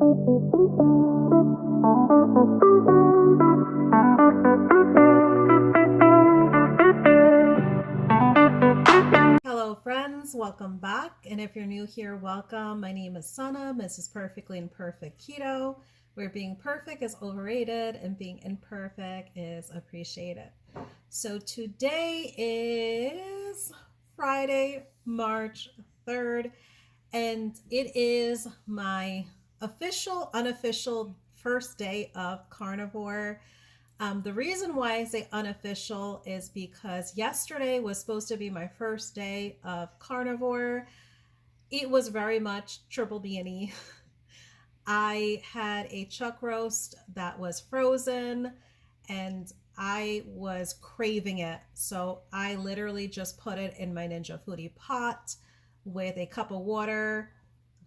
Hello friends, welcome back. And if you're new here, welcome. My name is Sana, mrs.perfectly.imperfect.keto, where being perfect is overrated and being imperfect is appreciated. So today is Friday, March 3rd, and it is my unofficial first day of carnivore. The reason why I say unofficial is because yesterday was supposed to be my first day of carnivore. It was very much triple B&E. I had a chuck roast that was frozen and I was craving it. So I literally just put it in my Ninja Foodie pot with a cup of water,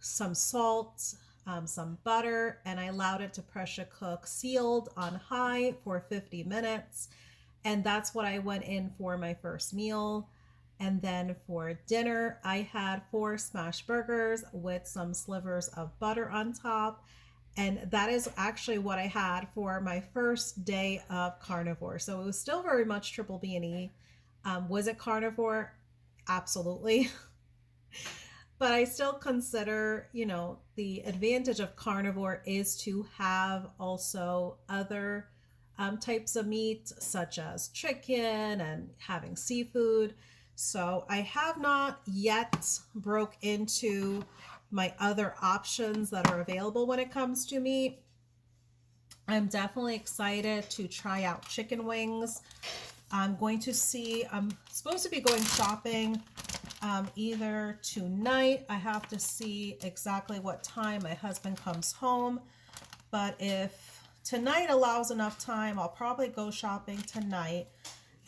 some salt, some butter, and I allowed it to pressure cook sealed on high for 50 minutes. And that's what I went in for my first meal. And then for dinner, I had 4 smash burgers with some slivers of butter on top. And that is actually what I had for my first day of carnivore. So it was still very much triple B&E. Was it carnivore? Absolutely. But I still consider, the advantage of carnivore is to have also other types of meat, such as chicken and having seafood. So I have not yet broke into my other options that are available when it comes to meat. I'm definitely excited to try out chicken wings. I'm supposed to be going shopping either tonight. I have to see exactly what time my husband comes home. But if tonight allows enough time, I'll probably go shopping tonight.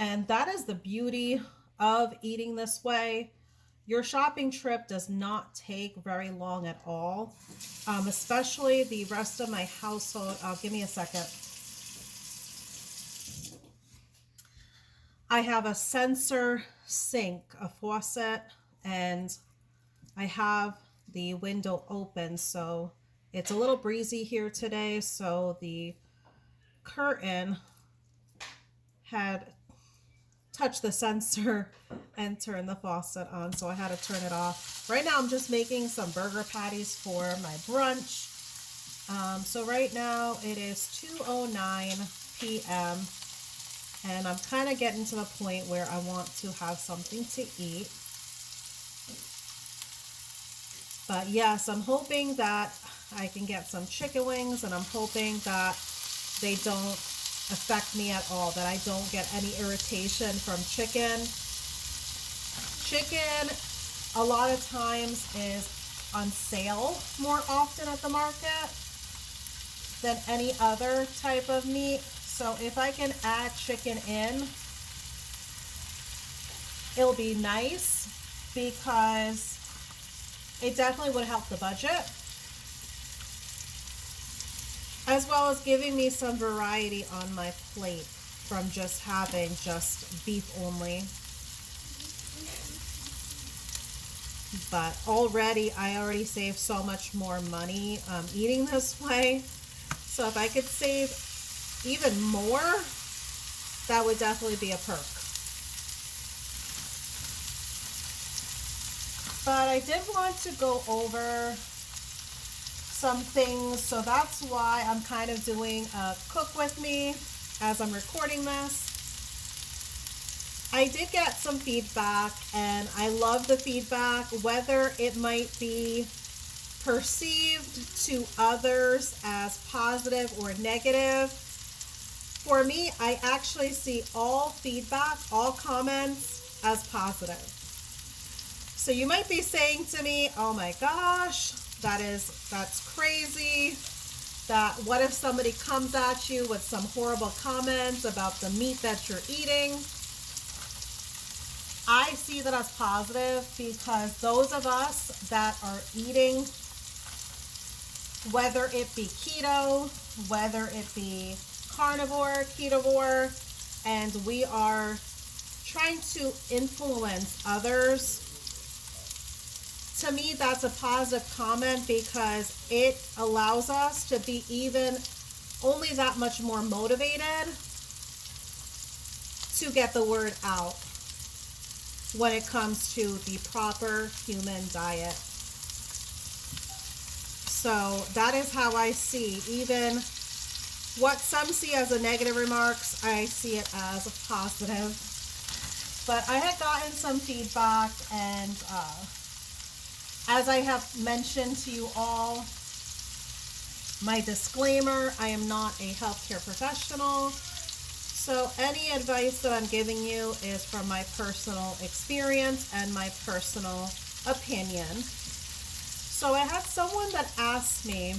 And that is the beauty of eating this way. Your shopping trip does not take very long at all, especially the rest of my household. Give me a second. I have a sensor sink, a faucet, and I have the window open, so it's a little breezy here today, so the curtain had touched the sensor and turned the faucet on, so I had to turn it off. Right now I'm just making some burger patties for my brunch. So right now it is 2:09 p.m. and I'm kind of getting to the point where I want to have something to eat. But yes, I'm hoping that I can get some chicken wings, and I'm hoping that they don't affect me at all, that I don't get any irritation from chicken. Chicken, a lot of times, is on sale more often at the market than any other type of meat. So if I can add chicken in, it'll be nice because it definitely would help the budget, as well as giving me some variety on my plate from just having just beef only. But I already saved so much more money eating this way. So if I could save even more, that would definitely be a perk. But I did want to go over some things, so that's why I'm kind of doing a cook with me as I'm recording this. I did get some feedback, and I love the feedback, whether it might be perceived to others as positive or negative. For me, I actually see all feedback, all comments as positive. So you might be saying to me, oh my gosh, that's crazy. That what if somebody comes at you with some horrible comments about the meat that you're eating? I see that as positive, because those of us that are eating, whether it be keto, whether it be carnivore, ketovore, and we are trying to influence others to me, that's a positive comment because it allows us to be even only that much more motivated to get the word out when it comes to the proper human diet. So that is how I see even what some see as a negative remarks, I see it as a positive. But I had gotten some feedback, and as I have mentioned to you all, my disclaimer, I am not a healthcare professional. So any advice that I'm giving you is from my personal experience and my personal opinion. So I had someone that asked me,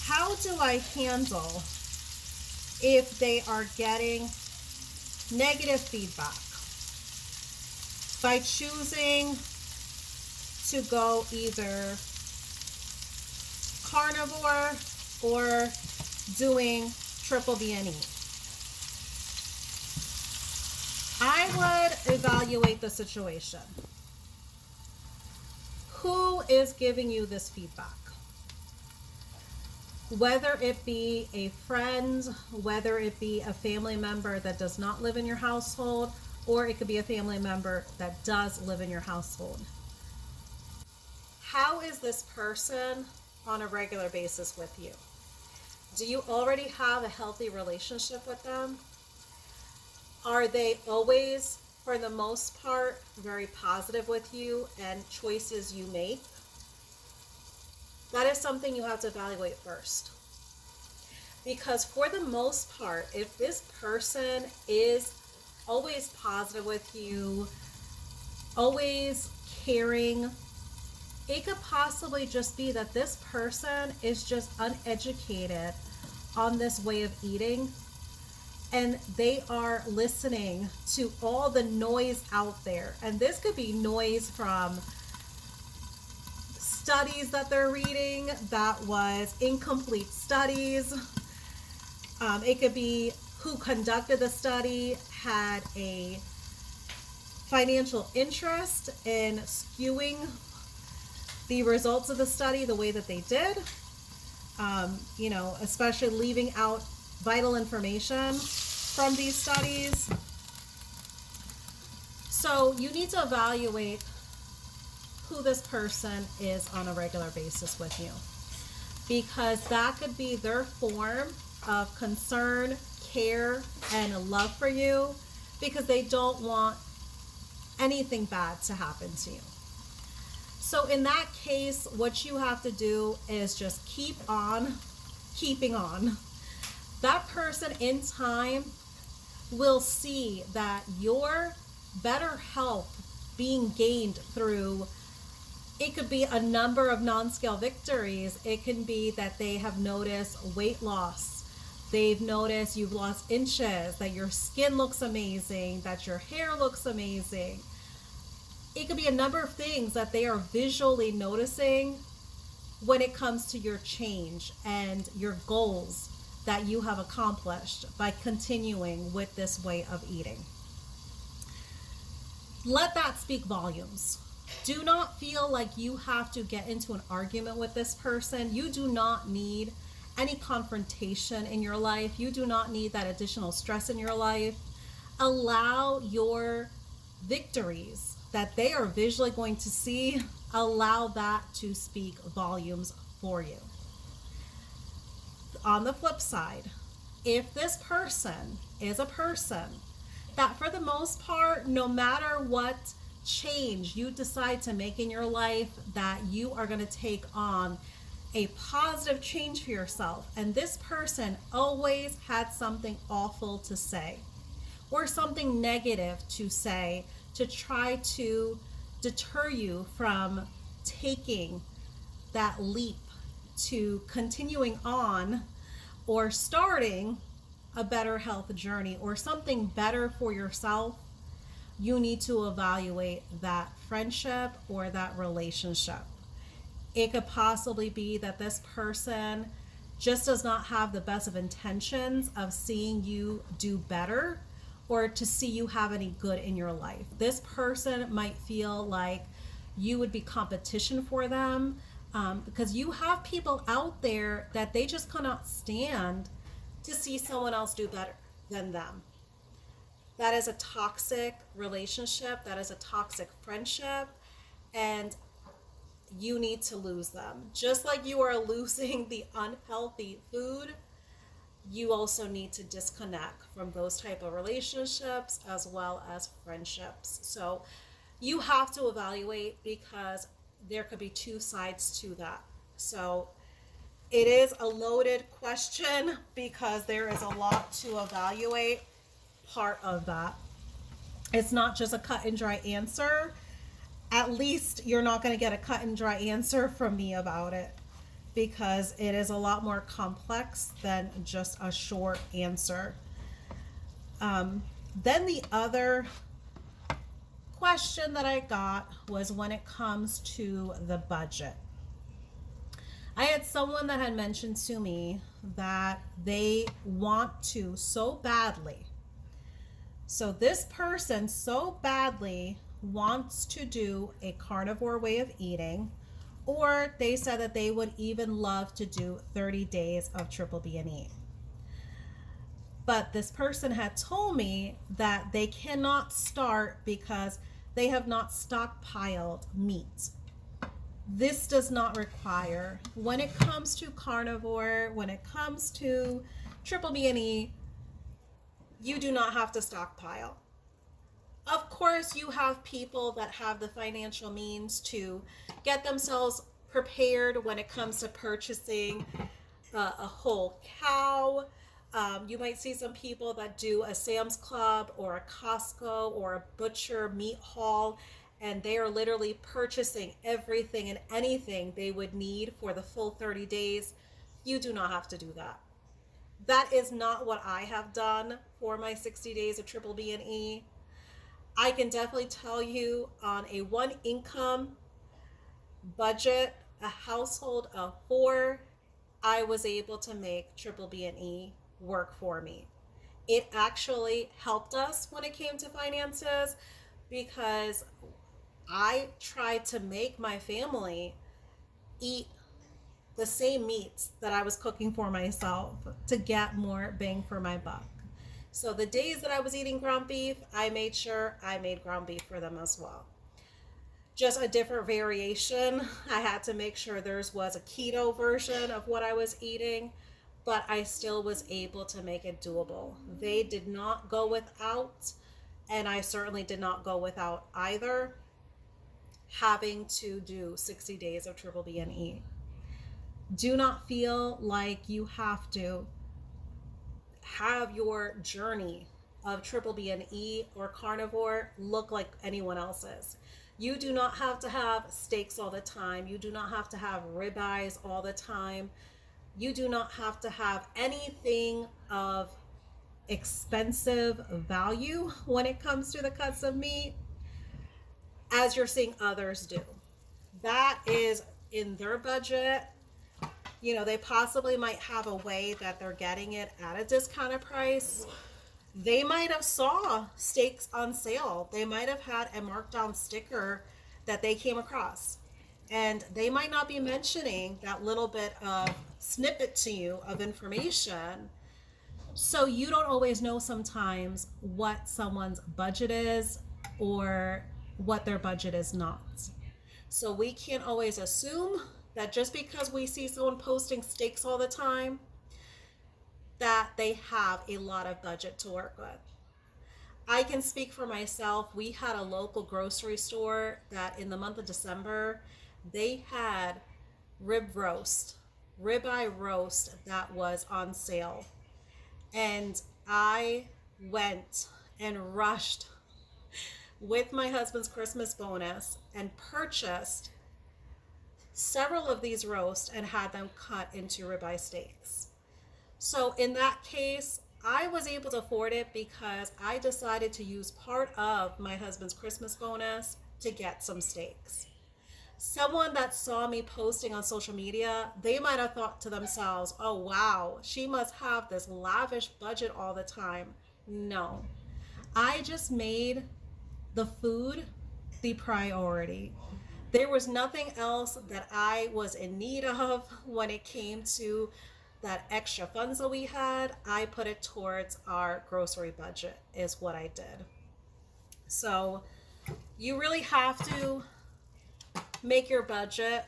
how do I handle if they are getting negative feedback by choosing to go either carnivore or doing triple BNE? I would evaluate the situation. Who is giving you this feedback? Whether it be a friend, whether it be a family member that does not live in your household, or it could be a family member that does live in your household. How is this person on a regular basis with you? Do you already have a healthy relationship with them? Are they always, for the most part, very positive with you and choices you make? That is something you have to evaluate first. Because for the most part, if this person is always positive with you, always caring, it could possibly just be that this person is just uneducated on this way of eating, and they are listening to all the noise out there. And this could be noise from studies that they're reading that was incomplete studies. It could be who conducted the study had a financial interest in skewing the results of the study the way that they did, especially leaving out vital information from these studies. So you need to evaluate who this person is on a regular basis with you, because that could be their form of concern, care, and love for you, because they don't want anything bad to happen to you. So in that case, what you have to do is just keep on keeping on. That person in time will see that your better health being gained through, it could be a number of non-scale victories. It can be that they have noticed weight loss. They've noticed you've lost inches, that your skin looks amazing, that your hair looks amazing. It could be a number of things that they are visually noticing when it comes to your change and your goals that you have accomplished by continuing with this way of eating. Let that speak volumes. Do not feel like you have to get into an argument with this person. You do not need any confrontation in your life. You do not need that additional stress in your life. Allow your victories that they are visually going to see, allow that to speak volumes for you. On the flip side, if this person is a person that for the most part, no matter what change you decide to make in your life, that you are going to take on a positive change for yourself, and this person always had something awful to say or something negative to say to try to deter you from taking that leap to continuing on or starting a better health journey or something better for yourself, you need to evaluate that friendship or that relationship. It could possibly be that this person just does not have the best of intentions of seeing you do better, or to see you have any good in your life. This person might feel like you would be competition for them, because you have people out there that they just cannot stand to see someone else do better than them. That is a toxic relationship, that is a toxic friendship, and you need to lose them. Just like you are losing the unhealthy food, you also need to disconnect from those type of relationships as well as friendships. So you have to evaluate, because there could be two sides to that. So it is a loaded question because there is a lot to evaluate. Part of that, it's not just a cut and dry answer. At least you're not going to get a cut and dry answer from me about it, because it is a lot more complex than just a short answer. Then the other question that I got was when it comes to the budget. I had someone that had mentioned to me that they want to so badly. So this person so badly wants to do a carnivore way of eating, or they said that they would even love to do 30 days of triple B&E. But this person had told me that they cannot start because they have not stockpiled meat. This does not require, when it comes to carnivore, when it comes to triple B&E, you do not have to stockpile. Of course, you have people that have the financial means to get themselves prepared when it comes to purchasing a whole cow. You might see some people that do a Sam's Club or a Costco or a butcher meat haul, and they are literally purchasing everything and anything they would need for the full 30 days. You do not have to do that. That is not what I have done for my 60 days of triple B&E. I can definitely tell you, on a one income budget, a household of 4, I was able to make triple B&E work for me. It actually helped us when it came to finances, because I tried to make my family eat the same meats that I was cooking for myself to get more bang for my buck. So the days that I was eating ground beef, I made sure I made ground beef for them as well. Just a different variation. I had to make sure theirs was a keto version of what I was eating, but I still was able to make it doable. They did not go without, and I certainly did not go without either, having to do 60 days of triple B&E. Do not feel like you have to have your journey of triple B&E or carnivore look like anyone else's. You do not have to have steaks all the time. You do not have to have ribeyes all the time. You do not have to have anything of expensive value when it comes to the cuts of meat, as you're seeing others do. That is in their budget. You know, they possibly might have a way that they're getting it at a discounted price. They might have saw steaks on sale. They might have had a marked down sticker that they came across. And they might not be mentioning that little bit of snippet to you of information. So you don't always know sometimes what someone's budget is or what their budget is not. So we can't always assume that just because we see someone posting steaks all the time, that they have a lot of budget to work with. I can speak for myself. We had a local grocery store that in the month of December, they had ribeye roast that was on sale. And I went and rushed with my husband's Christmas bonus and purchased several of these roasts and had them cut into ribeye steaks. So in that case, I was able to afford it because I decided to use part of my husband's Christmas bonus to get some steaks. Someone that saw me posting on social media, they might have thought to themselves, oh wow, she must have this lavish budget all the time. No, I just made the food the priority. There was nothing else that I was in need of when it came to that extra funds that we had. I put it towards our grocery budget, is what I did. So you really have to make your budget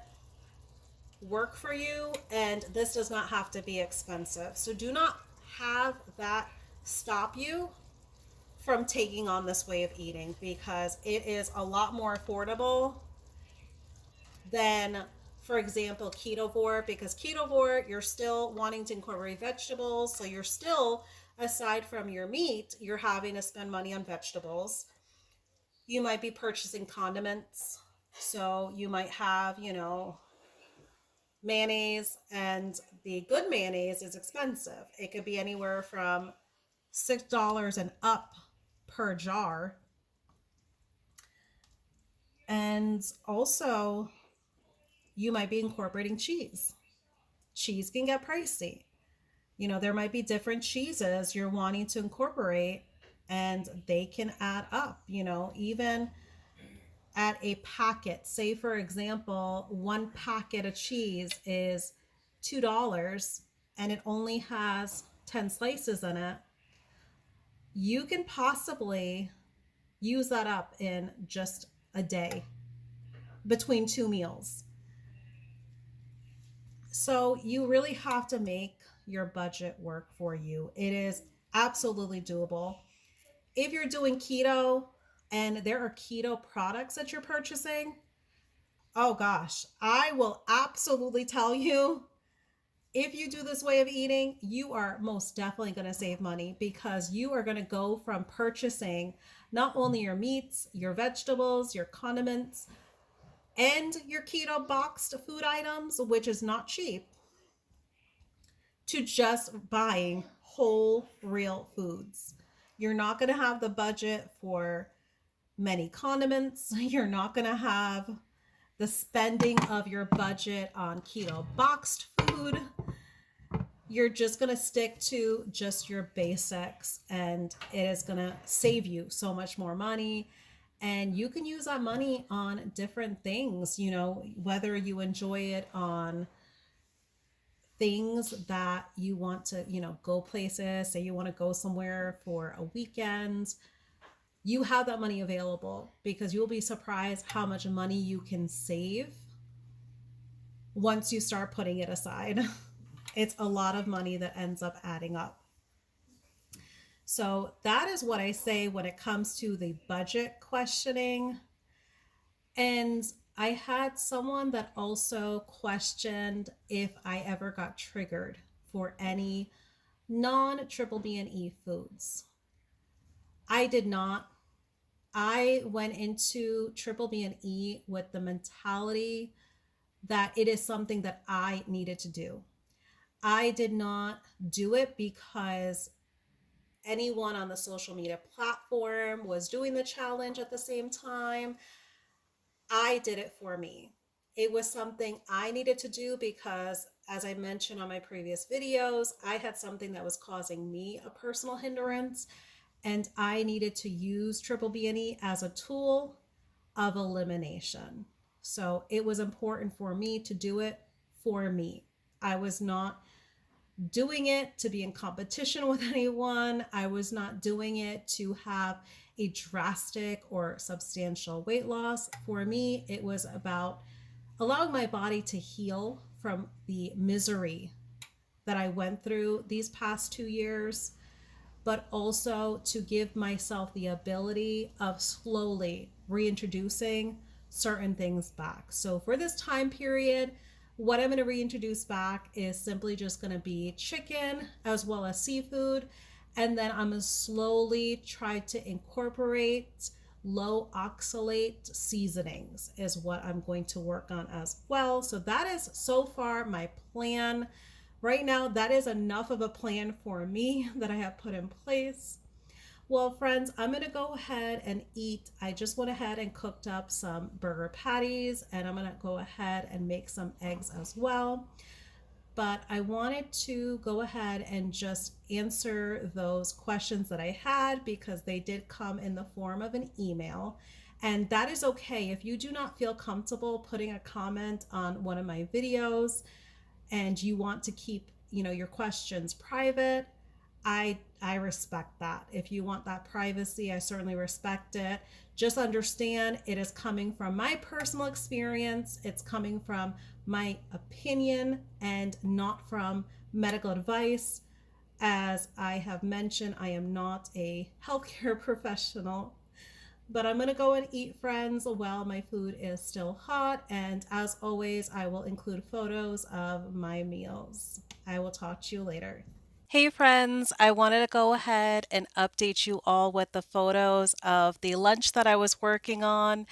work for you, and this does not have to be expensive. So do not have that stop you from taking on this way of eating, because it is a lot more affordable than, for example, ketovore. Because ketovore, you're still wanting to incorporate vegetables, so you're still, aside from your meat, you're having to spend money on vegetables. You might be purchasing condiments, so you might have, mayonnaise, and the good mayonnaise is expensive. It could be anywhere from $6 and up per jar. And also, you might be incorporating cheese. Cheese can get pricey. There might be different cheeses you're wanting to incorporate, and they can add up, even at a packet. Say, for example, one packet of cheese is $2 and it only has 10 slices in it. You can possibly use that up in just a day between two meals. So you really have to make your budget work for you. It is absolutely doable. If you're doing keto and there are keto products that you're purchasing, oh gosh, I will absolutely tell you, if you do this way of eating, you are most definitely going to save money, because you are going to go from purchasing not only your meats, your vegetables, your condiments, and your keto boxed food items, which is not cheap, to just buying whole, real foods. You're not going to have the budget for many condiments. You're not going to have the spending of your budget on keto boxed food. You're just going to stick to just your basics, and it is going to save you so much more money. And you can use that money on different things, whether you enjoy it on things that you want to, go places. Say you want to go somewhere for a weekend, you have that money available, because you'll be surprised how much money you can save once you start putting it aside. It's a lot of money that ends up adding up. So that is what I say when it comes to the budget questioning. And I had someone that also questioned if I ever got triggered for any non-triple B and E foods. I did not. I went into triple B and E with the mentality that it is something that I needed to do. I did not do it because anyone on the social media platform was doing the challenge at the same time. I did it for me. It was something I needed to do because, as I mentioned on my previous videos, I had something that was causing me a personal hindrance, and I needed to use triple B and E as a tool of elimination. So it was important for me to do it for me. I was not doing it to be in competition with anyone. I was not doing it to have a drastic or substantial weight loss. For me, it was about allowing my body to heal from the misery that I went through these past 2 years, but also to give myself the ability of slowly reintroducing certain things back. So for this time period, what I'm going to reintroduce back is simply just going to be chicken as well as seafood. And then I'm going to slowly try to incorporate low oxalate seasonings is what I'm going to work on as well. So that is so far my plan. Right now, that is enough of a plan for me that I have put in place. Well, friends, I'm going to go ahead and eat. I just went ahead and cooked up some burger patties, and I'm going to go ahead and make some eggs as well. but I wanted to go ahead and just answer those questions that I had because they did come in the form of an email. And that is okay. If you do not feel comfortable putting a comment on one of my videos and you want to keep, your questions private, I respect that. If you want that privacy, I certainly respect it. Just understand it is coming from my personal experience. It's coming from my opinion and not from medical advice. As I have mentioned, I am not a healthcare professional. But I'm going to go and eat, friends, while my food is still hot. And as always, I will include photos of my meals. I will talk to you later. Hey friends, I wanted to go ahead and update you all with the photos of the lunch that I was working on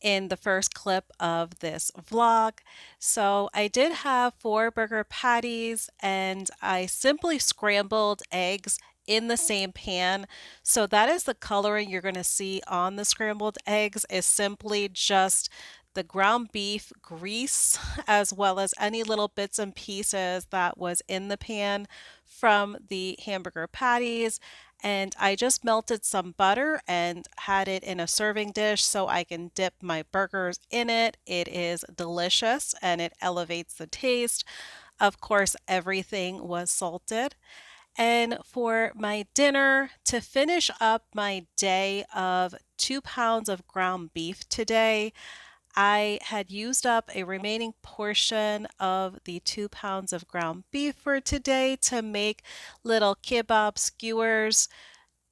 in the first clip of this vlog. So I did have 4 burger patties and I simply scrambled eggs in the same pan. So that is the coloring you're going to see on the scrambled eggs is simply just the ground beef grease as well as any little bits and pieces that was in the pan from the hamburger patties. And I just melted some butter and had it in a serving dish so I can dip my burgers in it. It is delicious and it elevates the taste. Of course, everything was salted. And for my dinner, to finish up my day of 2 pounds of ground beef today, I had used up a remaining portion of the 2 pounds of ground beef for today to make little kebab skewers.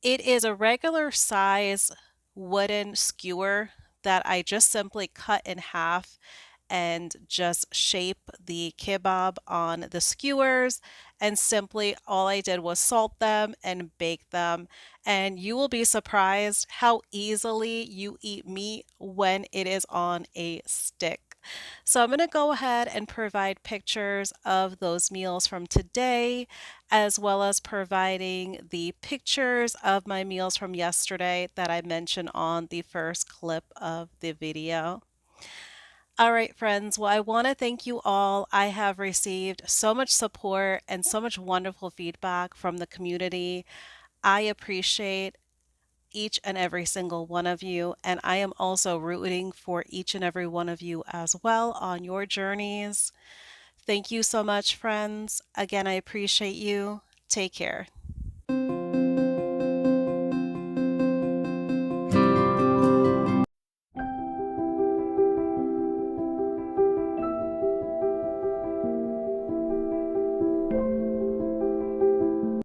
It is a regular size wooden skewer that I just simply cut in half and just shape the kebab on the skewers. And simply all I did was salt them and bake them. And you will be surprised how easily you eat meat when it is on a stick. So I'm going to go ahead and provide pictures of those meals from today, as well as providing the pictures of my meals from yesterday that I mentioned on the first clip of the video. All right, friends. Well, I want to thank you all. I have received so much support and so much wonderful feedback from the community. I appreciate each and every single one of you, and I am also rooting for each and every one of you as well on your journeys. Thank you so much, friends. Again, I appreciate you. Take care.